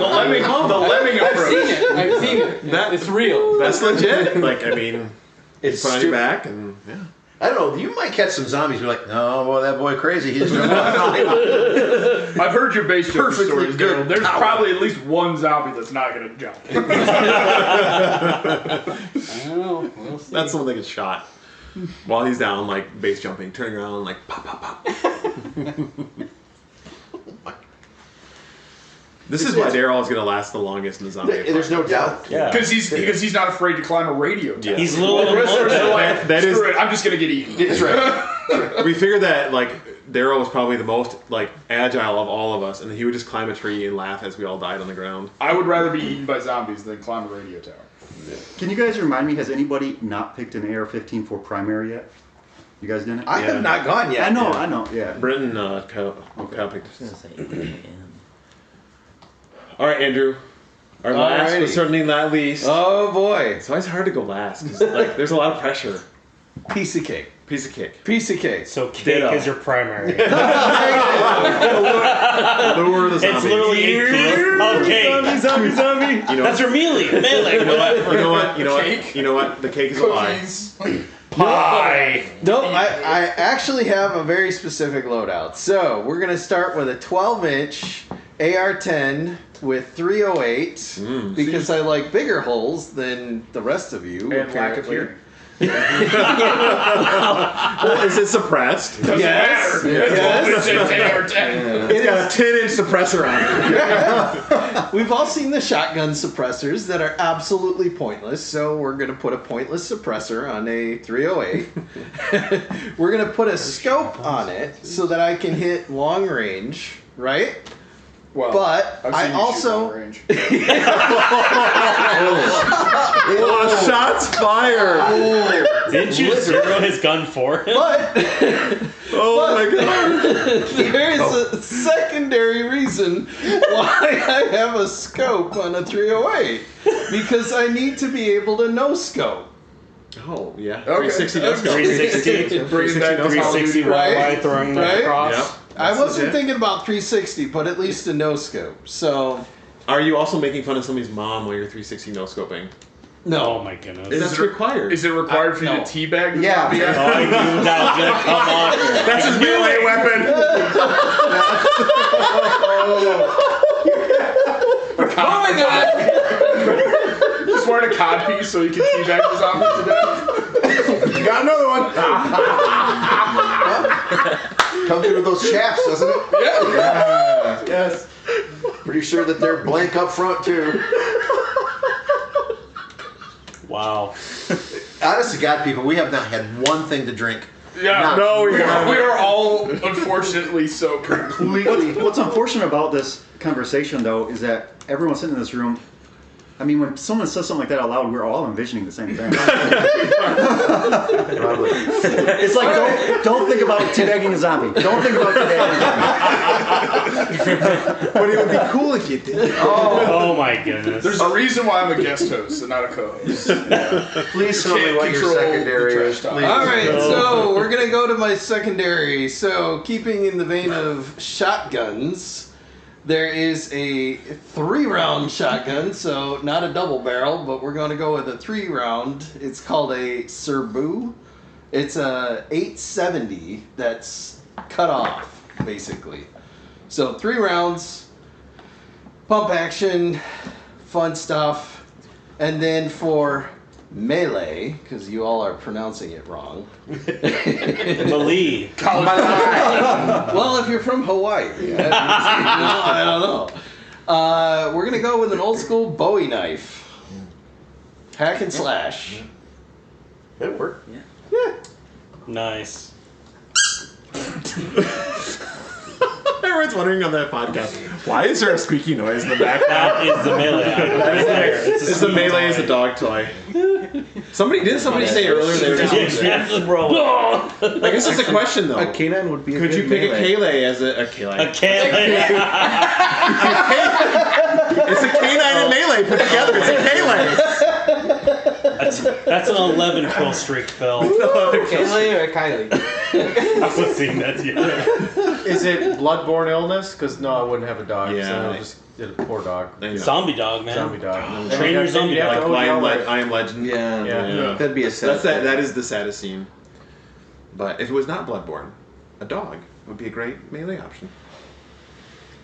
lemming approach. I've seen it. It's real. That's legit. Like, I mean, It's put on your stupid. back and yeah. I don't know. You might catch some zombies. You're like, no, boy, that boy crazy. He's going I've heard your base jumping Perfectly stories, good Daryl. There's power. probably at least one zombie that's not going to jump. I don't know. We'll see. That's someone that gets shot while he's down, like base jumping, turning around, like pop, pop, pop. This is why Daryl is going to last the longest in the zombie. There's no doubt. Yeah. Because he's not afraid to climb a radio tower. He's little. The rest of us are like, That is- screw it, I'm just going to get eaten. It's right. We figured that like Daryl was probably the most like agile of all of us, and he would just climb a tree and laugh as we all died on the ground. I would rather be eaten by zombies than climb a radio tower. Can you guys remind me, has anybody not picked an AR-15 for primary yet? You guys didn't? I have not gone yet. I know, yeah. Britain, Kyle picked. All right, Andrew. Our last, but Alrighty. certainly not least. Oh boy. It's always hard to go last 'cause, like there's a lot of pressure. Piece of cake. Piece of cake. Piece of cake. So cake Ditto. is your primary. Lure the zombie. It's literally a piece of cake. zombie. You know That's your melee. Melee. You know what? The cake is a lie. Pie. No, I actually have a very specific loadout. So we're gonna start with a 12-inch AR-10 with 308 because I like bigger holes than the rest of you. And lack of hearing. Is it suppressed? Doesn't matter. Yes. It's AR-10. It's got a 10-inch suppressor on it. We've all seen the shotgun suppressors that are absolutely pointless, so we're going to put a pointless suppressor on a 308. We're going to put a scope on it so that I can hit long range, right? Well, But I've seen I you also... shoot long range. Oh, shots fired! Didn't you zero his gun for him? But Oh my god! there is a secondary reason why I have a scope on a 308. Because I need to be able to no scope. Oh yeah. Okay. 360 does go. 360. Bring back the 360 Right? right, throwing that Right? across. Yep. I wasn't legit. thinking about 360, but at least a no scope. So, Are you also making fun of somebody's mom while you're 360 no scoping? no. Oh my goodness. That's required. Is it required for you no. to teabag the Yeah. zombie? Oh, I knew that was gonna come off. That's his melee weapon. Oh my god! Just wearing a codpiece so you can teabag the zombie to death? Got another one. Comes through with those shafts, doesn't it? Yeah. Yes. Pretty sure that they're blank up front too. Wow. Honest to God, people, we have not had one thing to drink. Yeah, No, we haven't. we are all unfortunately sober. Completely. What's unfortunate about this conversation, though, is that everyone sitting in this room, I mean, when someone says something like that out loud, we're all envisioning the same thing. Probably. It's like, don't think about teabagging a zombie. Don't think about teabagging a zombie. But it would be cool if you did. Oh my goodness. There's a reason why I'm a guest host and not a co-host. Please tell me what your Control secondary the is. trash talk. Please. All right, so we're gonna go to my secondary. So keeping in the vein of shotguns, there is a 3-round shotgun, so not a double barrel, but we're gonna go with a 3-round. It's called a Serbu. It's a 870 that's cut off, basically. So 3 rounds, pump action, fun stuff, and then for melee, because you all are pronouncing it wrong. Malee. Well, if you're from Hawaii, I don't know. We're gonna go with an old school Bowie knife, hack and slash. It'll work. Nice. Everyone's wondering on that podcast, why is there a squeaky noise in the background? That is the melee. Right there. It's the sweet melee is a toy. dog toy. Somebody say earlier they were just Yeah, bro. I guess it's a question though. A canine would be. Could a you good pick melee. a Kaylee as a Kaylee? A canine. It's a canine and melee put together. It's a Kaylee. That's an 11 kill streak, Phil. Kaylee or Kylie? I was seeing that together. Is it bloodborne illness? Because no, I wouldn't have a dog. Yeah. So I'll just get a poor dog. There you go. Zombie dog, man. Zombie dog. Train your zombie Yeah, dog. Like like, I Am Legend. Yeah, Yeah. that'd be a sad. That is the saddest scene. But if it was not Bloodborne, a dog would be a great melee option.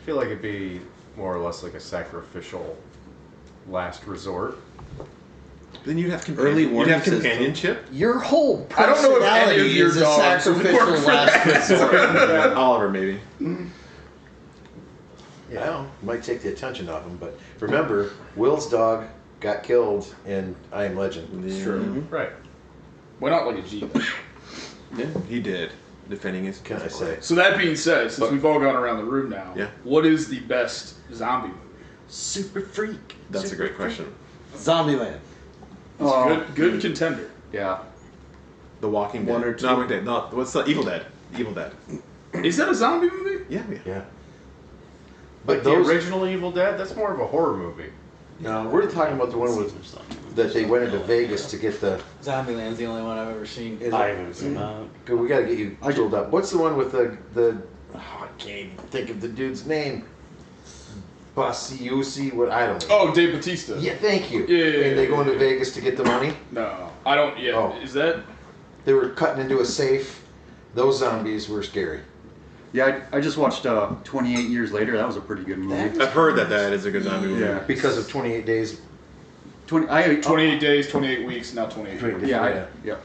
I feel like it'd be more or less like a sacrificial last resort. Then you'd have Early you'd warning have system. companionship. Your whole I don't know if any of personality your is a dogs would sacrificial work for last resort. Oliver maybe. Yeah, well, might take the attention off him, but remember, Will's dog got killed in I Am Legend. Yeah. True. Right. Why not like a G? Yeah, he did. Defending his. Can I say? So that being said, since we've all gone around the room now, Yeah. what is the best zombie movie? Super freak. That's a great question. Zombieland. Good contender. Yeah. The Walking Dead. One or two. No, Walking Dead. No, what's the Evil Dead? Evil Dead. Is that a zombie movie? Yeah, yeah. Yeah. But But the those. original Evil Dead, that's more of a horror movie. No, we're talking about the one with that they went into Vegas to get the. Zombieland's the only one I've ever seen. Is I it, haven't seen that. good, we gotta get you tooled up. What's the one with the? Oh, I can't even think of the dude's name. Basiusi, what I don't know. Oh, Dave Bautista. Yeah, thank you. Yeah. And they go into Vegas to get the money. No, I don't. Yeah. Oh. Is that? They were cutting into a safe. Those zombies were scary. Yeah, I just watched 28 Years Later. That was a pretty good movie. I've heard that is a good zombie movie. Yeah. Because of 28 days. 28 days, 28 weeks, now 28 years. Yeah, yeah.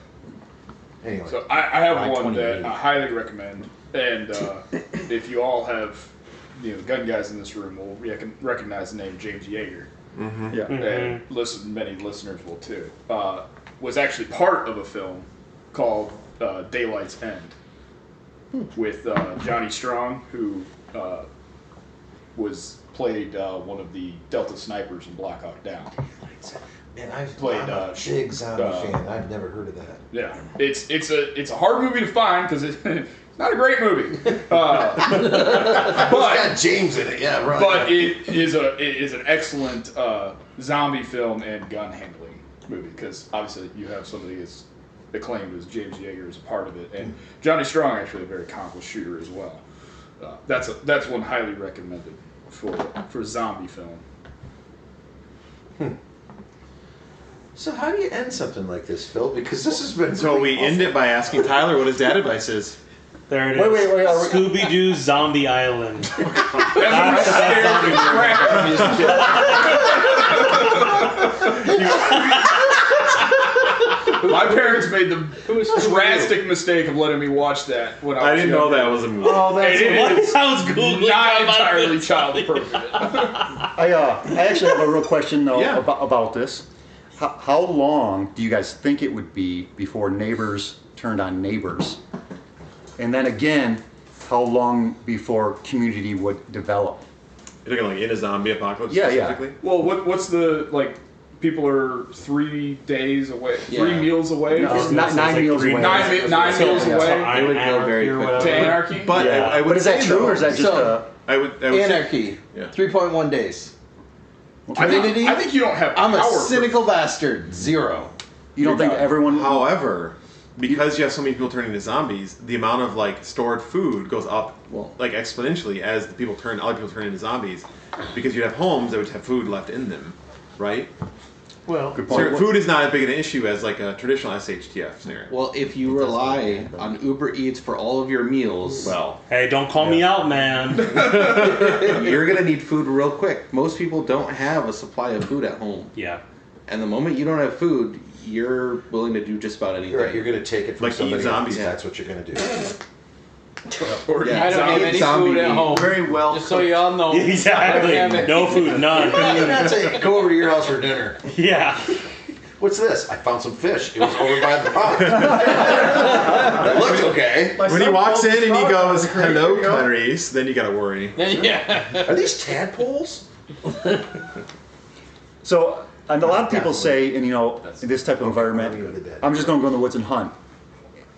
Anyway. So I have Why one 28? that I highly recommend, and if you all have, the gun guys in this room will recognize the name James Yeager, Yeah. and many listeners will too. Was actually part of a film called Daylight's End with Johnny Strong, who played one of the Delta snipers in Black Hawk Down. Man, I've Played, I'm a big zombie fan. I've never heard of that. Yeah, it's a hard movie to find because it's not a great movie, but It's got James in it. Yeah, right. but it is an excellent zombie film and gun handling movie because obviously you have somebody as acclaimed as James Yeager as a part of it, and Johnny Strong actually a very accomplished shooter as well. That's one highly recommended for zombie film. So how do you end something like this, Phil? Because this has been. So we end it by asking Tyler what his dad advice is. There it is. Wait, are we- Scooby Doo Zombie Island. That's zombie crap. My parents made the drastic mistake of letting me watch that when I was didn't know younger. that was a movie. Oh, that's And it is I was Googling not about entirely this. child appropriate. I actually have a real question though Yeah. about this. How long do you guys think it would be before neighbors turned on neighbors? And then again, how long before community would develop? You're talking like in a zombie apocalypse Yeah, yeah. specifically? Well, what's the like? People are 3 days away, Yeah. 3 meals away. No, from- not 9 meals away. nine meals Yeah. away It would go very quickly. to anarchy. But Yeah. I would But is that say, true though, or is that just So- I would say, Anarchy. Yeah. 3.1 days. I Community. think you don't have I'm a power. cynical bastard. 0. you don't think done. everyone? However, because you have so many people turning into zombies, the amount of like stored food goes up Well- like exponentially as the other people turn into zombies, because you'd have homes that would have food left in them, right? Well, Good So point. food is not as big an issue as like a traditional SHTF scenario. Well, if you rely on Uber Eats for all of your meals, Well, Hey, don't call me out, man. you're gonna need food real quick. Most people don't have a supply of food at home, Yeah. and the moment you don't have food, you're willing to do just about anything. You're right. You're going to take it from Like eat somebody zombies. else. That's what you're going to do. Or Yeah. I don't have any Zombie food at meat. home. Very well. Just so y'all know. Exactly. I don't have it. No food, none. That's it. Go over to your house for dinner. Yeah. What's this? I found some fish. It was over by the pond. It looks okay. when he walks in and he goes, "Hello, Clarice," then you gotta worry. Yeah. Are these tadpoles? So, and a lot of people say, and in this type of environment, I'm just going to go in the woods and hunt.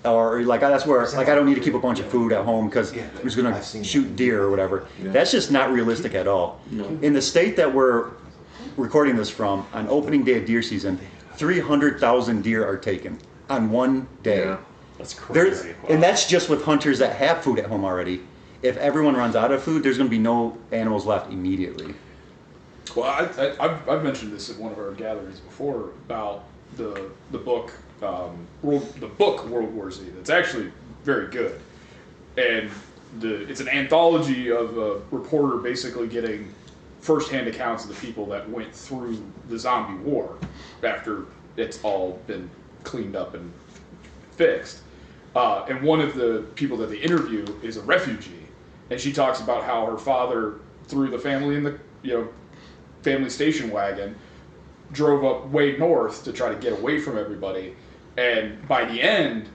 Or like that's where like I don't need to keep a bunch of food at home because I'm just going to shoot deer or whatever. That's just not realistic at all. In the state that we're recording this from, on opening day of deer season, 300,000 deer are taken on one day. Yeah. That's There's, crazy. and that's just with hunters that have food at home already. If everyone runs out of food, there's going to be no animals left immediately. Well, I've mentioned this at one of our gatherings before about the book World War Z. That's actually very good, and it's an anthology of a reporter basically getting firsthand accounts of the people that went through the zombie war after it's all been cleaned up and fixed. And one of the people that they interview is a refugee, and she talks about how her father threw the family in the family station wagon, drove up way north to try to get away from everybody, and by the end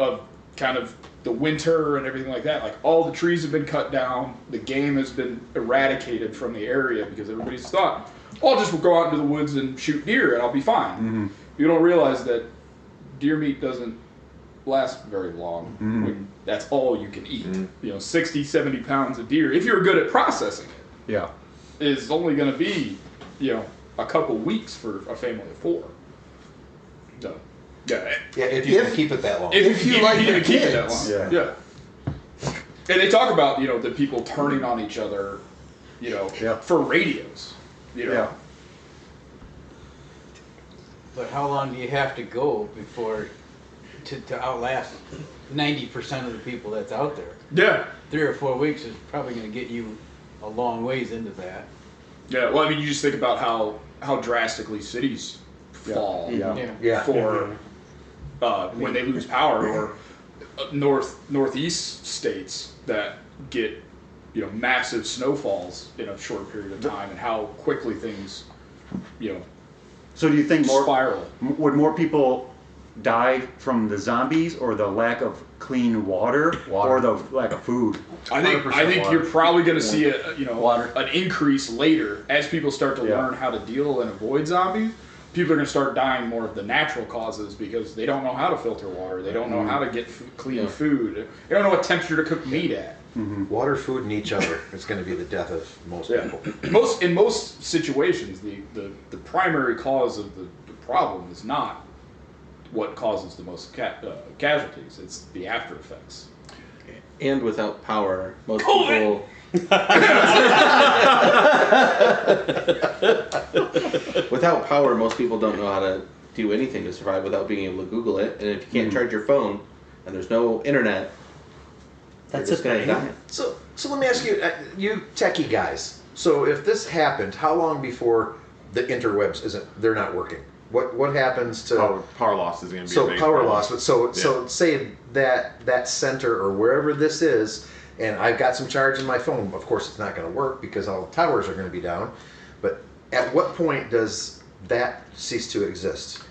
of kind of the winter and everything like that, like all the trees have been cut down, the game has been eradicated from the area because everybody's thought, well, I'll just go out into the woods and shoot deer and I'll be fine. Mm-hmm. You don't realize that deer meat doesn't last very long when that's all you can eat. 60, 70 pounds of deer, if you're good at processing it, Yeah. is only going to be, a couple weeks for a family of 4. So, yeah. Yeah, if you can keep it that long. If you like your keep it that kids. long. Yeah. And they talk about, the people turning on each other, for radios. Yeah. But how long do you have to go before to outlast 90% of the people that's out there? Yeah. 3 or 4 weeks is probably going to get you a long ways into that. Yeah. Well, I mean, you just think about how drastically cities fall Yeah. for when they lose power, or northeast states that get massive snowfalls in a short period of time, and how quickly things So do you think spiral. would more people die from the zombies or the lack of clean water. or the lack of food? I think 100% water. you're probably going to see Water. an increase later as people start to learn how to deal and avoid zombies. People are going to start dying more of the natural causes because they don't know how to filter water. They don't know how to get clean food. They don't know what temperature to cook meat at. Water, food, and each other is going to be the death of most people. In most situations, the primary cause of the problem is not what causes the most casualties. It's the after effects. And without power, most people. Without power, most people don't know how to do anything to survive without being able to Google it. And if you can't charge your phone and there's no internet, That's you're just a gonna die. So let me ask you, you techie guys. So if this happened, how long before the interwebs they're not working? What happens to Power loss is going to be a so big power problem. loss? So say that center or wherever this is, and I've got some charge in my phone. Of course, it's not going to work because all the towers are going to be down. But at what point does that cease to exist?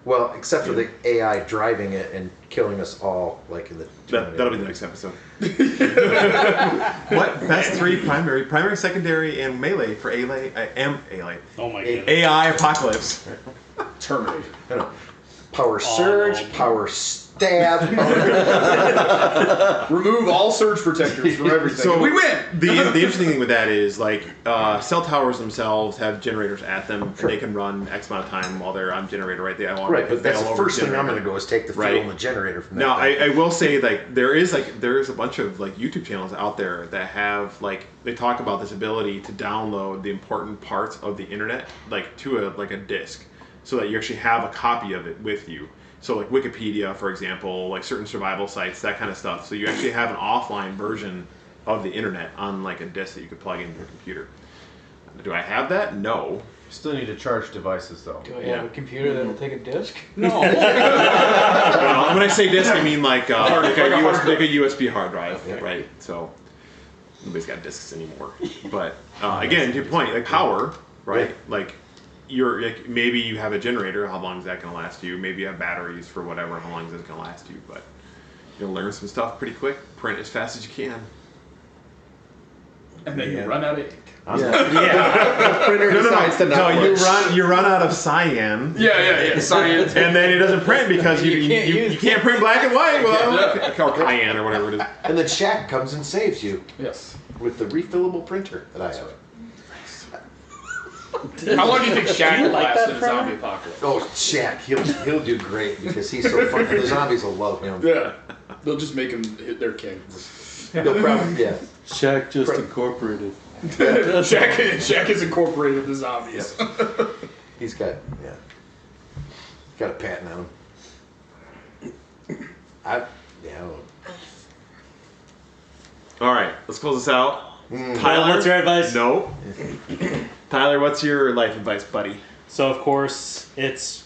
Well, except for the AI driving it and killing us all, like in the That'll be the next episode. What best three primary, secondary, and melee for AI Oh my goodness. AI apocalypse? Terminator. Power surge, power stab. Remove all surge protectors from everything. So we win. The interesting thing with that is like cell towers themselves have generators at them, and they can run X amount of time while they're on generator. Right, Right, but that's the first thing I'm going to go is take the fuel Right. and the generator from that. Now, thing. I will say there is a bunch of like YouTube channels out there that have like they talk about this ability to download the important parts of the internet like to a disk, so that you actually have a copy of it with you. So like Wikipedia, for example, like certain survival sites, that kind of stuff. So you actually have an offline version of the internet on like a disk that you could plug into your computer. Do I have that? No. Still need to charge devices though. Do I have a computer that'll take a disc? No. When I say disk, I mean like a USB hard drive, right? So nobody's got disks anymore. But again, to your point, like power, right? Like you're like maybe you have a generator. How long is that going to last you? Maybe you have batteries for whatever. How long is it going to last you? But you'll learn some stuff pretty quick. Print as fast as you can. And then you run out of ink. The printer decides to not work. you run out of cyan. Yeah. Science. And then it doesn't print because you can't print black and white. Well, Yeah. or cayenne or whatever it is. And then Shaq comes and saves you Yes. with the refillable printer that I have. How long do you think Shaq will like last that in a printer? zombie apocalypse? Oh, Shaq, he'll do great because he's so fun. The zombies will love him. Yeah. They'll just make him hit their king. He'll probably, yeah. Shaq just incorporated. Shaq is incorporated the zombies. He's got a patent on him. I don't know. All right, let's close this out. Tyler, what's your advice? No. Tyler, what's your life advice, buddy? So of course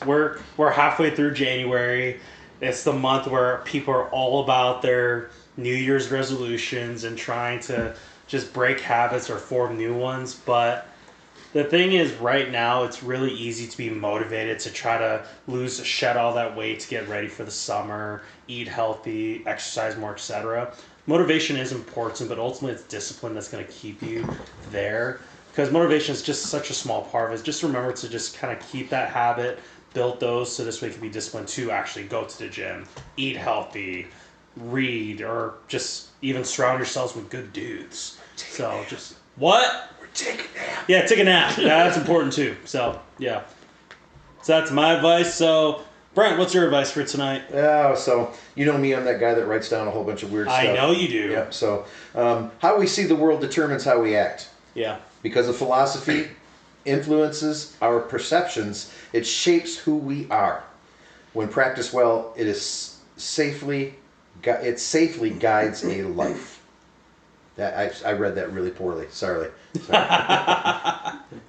we're halfway through January. It's the month where people are all about their New Year's resolutions and trying to just break habits or form new ones. But the thing is, right now it's really easy to be motivated to try to shed all that weight to get ready for the summer, eat healthy, exercise more, etc. Motivation is important, but ultimately it's discipline that's going to keep you there. Because motivation is just such a small part of it. Just remember to just kind of keep that habit, build those, so this way you can be disciplined to actually go to the gym, eat healthy, read, or just even surround yourselves with good dudes. So just what? We're taking a nap. Yeah, take a nap. Yeah, that's important too. So yeah. So that's my advice. So Brent, what's your advice for tonight? Oh, so you know me, I'm that guy that writes down a whole bunch of weird stuff. I know you do. Yep. So how we see the world determines how we act. Yeah. Because of philosophy influences our perceptions, it shapes who we are. When practiced well, it safely guides a life. I read that really poorly. Sorry.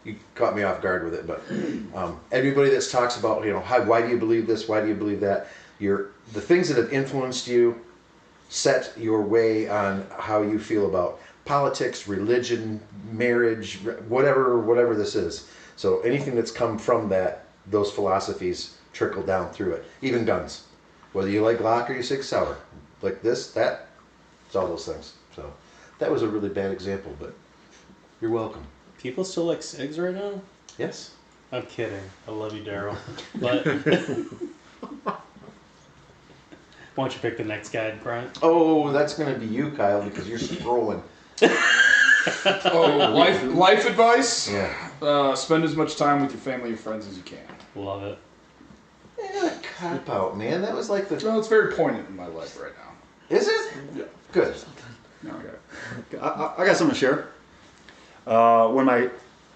You caught me off guard with it, but everybody that talks about why do you believe this? Why do you believe that? The things that have influenced you set your way on how you feel about politics, religion, marriage, whatever this is. So anything that's come from those philosophies trickle down through it. Even guns, whether you like Glock or you Sig Sauer, like this, that, it's all those things. So that was a really bad example, but you're welcome. People still like cigs right now? Yes. I'm kidding. I love you, Daryl. But why don't you pick the next guy, Brent? Oh, that's going to be you, Kyle, because you're scrolling. Oh, life advice? Yeah. Spend as much time with your family and friends as you can. Love it. Yeah, cop out, man. That was like No, it's very poignant in my life right now. Is it? Yeah. Good. No, I got it. I got something to share. I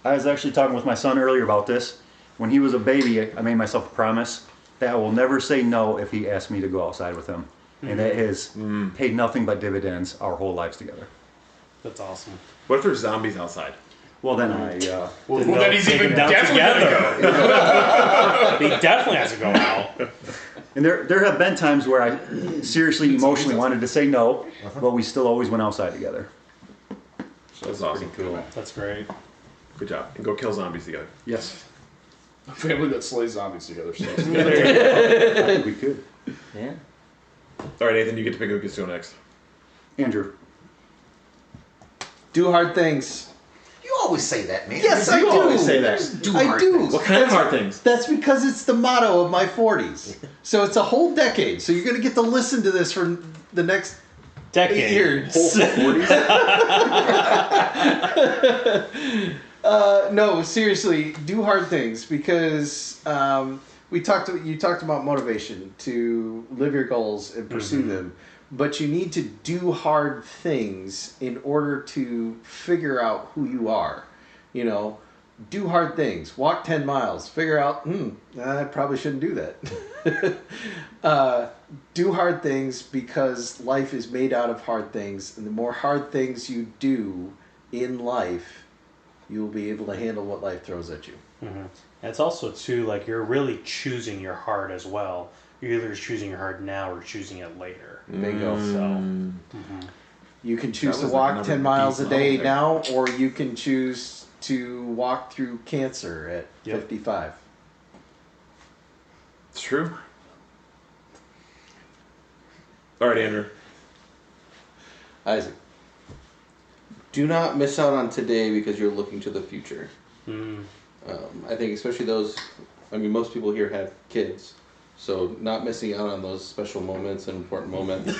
was actually talking with my son earlier about this. When he was a baby, I made myself a promise that I will never say no if he asked me to go outside with him. And that has paid nothing but dividends our whole lives together. That's awesome. What if there's zombies outside? Well, then I. Well, then he's even down definitely together. He definitely has to go out. And there have been times where I seriously, emotionally wanted to say no, but we still always went outside together. That's awesome. Cool. That's great. Good job. And go kill zombies together. Yes, A family that slays zombies together. I think we could. Yeah. All right, Nathan, you get to pick who gets to go next. Andrew. Do hard things. You always say that, man. Yes, I do. always say that. I do. What kind of hard things? That's because it's the motto of my 40s. So it's a whole decade. So you're going to get to listen to this for the next 8 Decade. years. No, seriously, do hard things because you talked about motivation to live your goals and pursue them, but you need to do hard things in order to figure out who you are. You know, do hard things. Walk 10 miles. Figure out, I probably shouldn't do that. Do hard things because life is made out of hard things, and the more hard things you do in life, you'll be able to handle what life throws at you. Mm-hmm. It's also too like you're really choosing your heart as well. You're either choosing your heart now or choosing it later. Bingo. So You can choose That to was walk another 10 miles a deep day level now, or you can choose to walk through cancer at Yep. 55. It's true. All right, Andrew. Isaac. Do not miss out on today because you're looking to the future. I think especially most people here have kids, so not missing out on those special moments and important moments.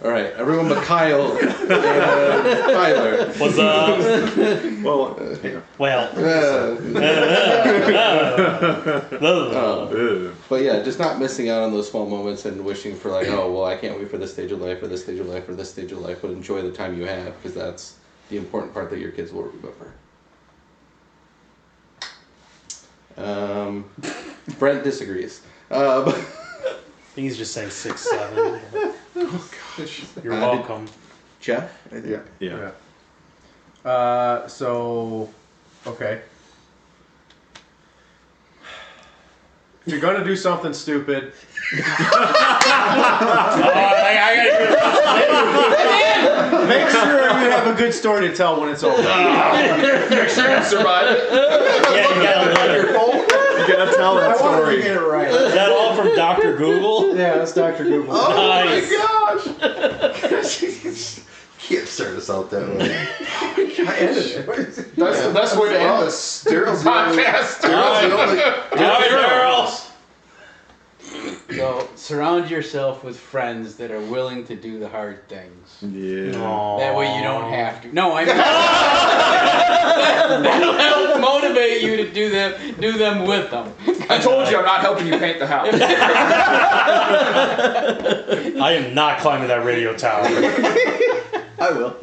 All right, everyone but Kyle and Tyler. what's up? Well, But yeah, just not missing out on those small moments and wishing for like, oh, well, I can't wait for this stage of life, or this stage of life, or this stage of life, but enjoy the time you have, because that's the important part that your kids will remember. Brent disagrees. I think he's just saying 6, 7. oh gosh. You're welcome. Jeff? Yeah. So, okay. If you're gonna do something stupid, make sure you have a good story to tell when it's over. Make sure you survive it. Yeah, you gotta You gotta tell that I wanted to story. get it right. Is that all from Dr. Google? Yeah, that's Dr. Google. Nice. Can't start us out that way. I edited it. That's the best way to end this podcast. All right, girls. So surround yourself with friends that are willing to do the hard things. Yeah. That way you don't have to. No, I mean that'll help motivate you to do them with them. I told you I'm not helping you paint the house. I am not climbing that radio tower. I will.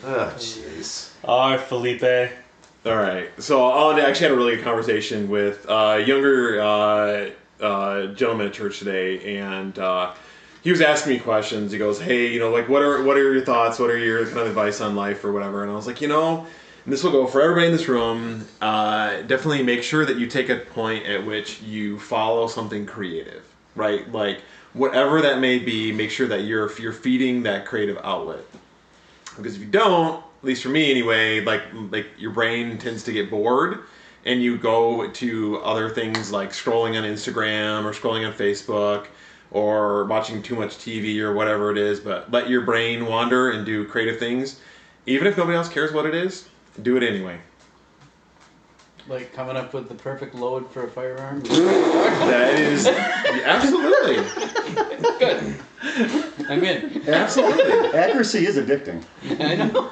Oh, jeez. All right, Felipe. All right. So I actually had a really good conversation with a younger gentleman at church today, and he was asking me questions. He goes, "Hey, like what are your thoughts? What are your kind of advice on life or whatever?" And I was like, and this will go for everybody in this room. Definitely make sure that you take a point at which you follow something creative, right? Like whatever that may be, make sure that you're feeding that creative outlet. Because if you don't, at least for me anyway, like your brain tends to get bored and you go to other things like scrolling on Instagram or scrolling on Facebook or watching too much TV or whatever it is, but let your brain wander and do creative things. Even if nobody else cares what it is, do it anyway. Like coming up with the perfect load for a firearm. That is absolutely. Good. I'm in. Absolutely. Accuracy is addicting. I know.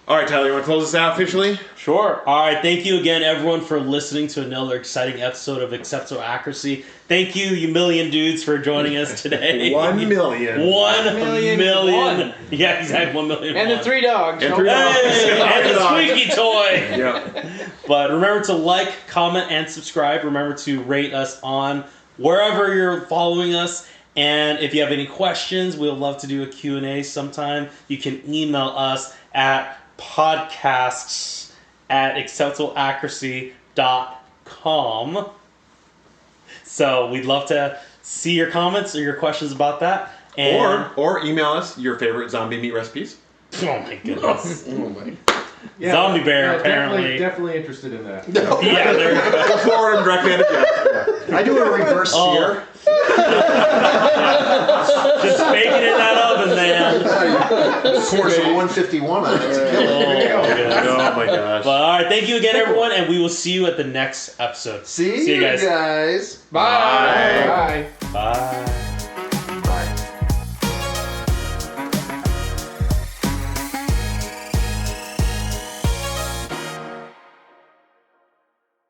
All right, Tyler, you want to close this out officially? Sure. All right. Thank you again, everyone, for listening to another exciting episode of Exceptional Accuracy. Thank you, you million dudes, for joining us today. 1 million. 1 million. One. Yeah, exactly. 1 million. And the 3 dogs. And Don't 3 forget. dogs. Hey, and the squeaky toy. Yeah. But remember to like, comment, and subscribe. Remember to rate us on wherever you're following us. And if you have any questions, we'd love to do a Q&A sometime. You can email us at podcasts@acceptableaccuracy.com. So we'd love to see your comments or your questions about that. And Or email us your favorite zombie meat recipes. oh my goodness. Oh my. Yeah, Zombie bear, yeah, apparently. Definitely interested in that. Yeah, they're We'll forward them directly to Jeff. I do a reverse sear. just baking it in that oven, man. Pour some 151 on it to kill it. Oh my gosh. But all right, thank you again, everyone, and we will see you at the next episode. See you you guys. guys. Bye. Bye.